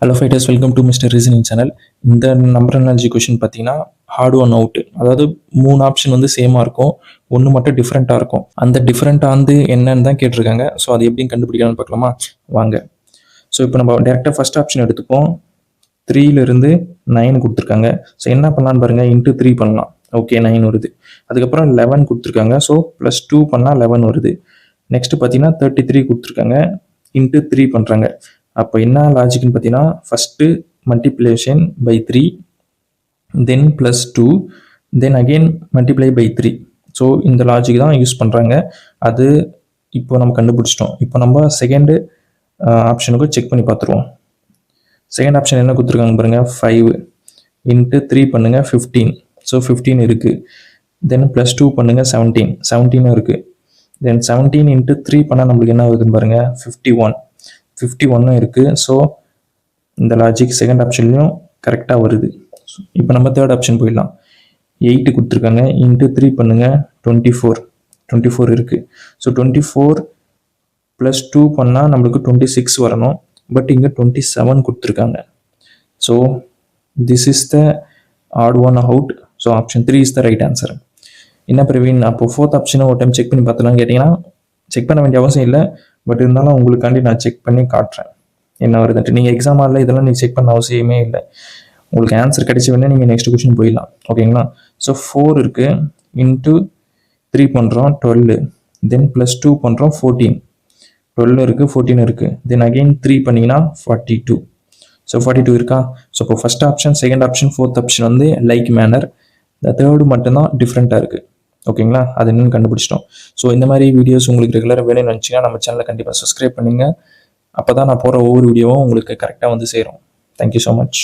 Hello fighters, welcome to mister reasoning channel. இந்த number analogy question பார்த்தீங்கன்னா heart one out. அதாவது 3 option வந்து சேமாக இருக்கும், ஒன்று மட்டும் டிஃப்ரெண்ட்டாக இருக்கும். அந்த டிஃப்ரெண்ட்டாக வந்து என்னன்னு தான் கேட்டிருக்காங்க. ஸோ அது எப்படின்னு கண்டுபிடிக்கலாம்னு பார்க்கலாமா வாங்க. ஸோ இப்போ நம்ம டேரெக்டாக ஃபஸ்ட் ஆப்ஷன் எடுத்துப்போம். 3லேருந்து 9 கொடுத்துருக்காங்க. ஸோ என்ன பண்ணலான்னு பாருங்கள், இன்ட்டு 3 பண்ணலாம். ஓகே, 9 வருது. அதுக்கப்புறம் 11 கொடுத்துருக்காங்க. ஸோ +2 பண்ணால் 11 வருது. நெக்ஸ்ட்டு பார்த்தீங்கன்னா 33 கொடுத்துருக்காங்க, இன்ட்டு 3 பண்ணுறாங்க. அப்போ என்ன லாஜிக்னு பார்த்தீங்கன்னா, first multiplication by 3, then +2, then again multiply by 3. So இந்த லாஜிக் தான் யூஸ் பண்ணுறாங்க. அது இப்போ நம்ம கண்டுபிடிச்சிட்டோம். இப்போ நம்ம செகண்டு ஆப்ஷனுக்கு செக் பண்ணி பார்த்துருவோம். செகண்ட் ஆப்ஷன் என்ன கொடுத்துருக்காங்க பாருங்கள், 5 இன்ட்டு 3 பண்ணுங்கள் 15. ஸோ 15 இருக்குது. தென் +2 பண்ணுங்கள் 17 இருக்குது. தென் 17 இன்ட்டு 3 பண்ணால் நம்மளுக்கு என்ன வருதுன்னு பாருங்கள், 51 இருக்குது. ஸோ இந்த லாஜிக் செகண்ட் ஆப்ஷன்லையும் கரெக்டாக வருது. இப்போ நம்ம தேர்ட் ஆப்ஷன் போயிடலாம். 8 கொடுத்துருக்காங்க, இன்ட்டு 3 பண்ணுங்கள் 24 இருக்குது. ஸோ 24 +2 பண்ணால் நம்மளுக்கு 26 வரணும். பட் இங்கே 27 கொடுத்துருக்காங்க. So this is the odd one out. So option 3 is the right answer. என்ன பிரவீன், அப்போ ஃபோர்த் ஆப்ஷனை ஒரு டைம் செக் பண்ணி பார்த்துலான்னு கேட்டிங்கன்னா, செக் பண்ண வேண்டிய அவசியம் இல்லை. பட் இருந்தாலும் உங்களுக்காண்டி நான் செக் பண்ணி காட்டுறேன் என்ன வருதுன்ட்டு. நீங்கள் எக்ஸாம் ஆடல இதெல்லாம் நீங்கள் செக் பண்ண அவசியமே இல்லை. உங்களுக்கு ஆன்சர் கிடைச்ச வேணா நீங்கள் நெக்ஸ்ட் கொஸ்டின் போயிடலாம். ஓகேங்களா? ஸோ 4 இருக்குது, இன்ட்டு 3 பண்ணுறோம் 12, தென் +2 பண்ணுறோம் 14. 12 இருக்குது, 14 இருக்குது. தென் அகெயின் 3 பண்ணிங்கன்னா 42. ஸோ 42 இருக்கா? ஸோ இப்போ first option, second option, fourth option வந்து லைக் மேனர். இந்த தேர்டு மட்டும்தான் டிஃப்ரெண்ட்டாக இருக்குது. ஓகேங்களா? அது என்னன்னு கண்டுபிடிச்சிட்டோம். ஸோ இந்த மாதிரி வீடியோஸ் உங்களுக்கு ரெகுலராக வேணும்னு நினச்சிங்கன்னா நம்ம சேனலை கண்டிப்பாக சப்ஸ்கிரைப் பண்ணுங்கள். அப்போ தான் நான் போகிற ஒவ்வொரு வீடியோவும் உங்களுக்கு கரெக்டாக வந்து சேரும். Thank you so much.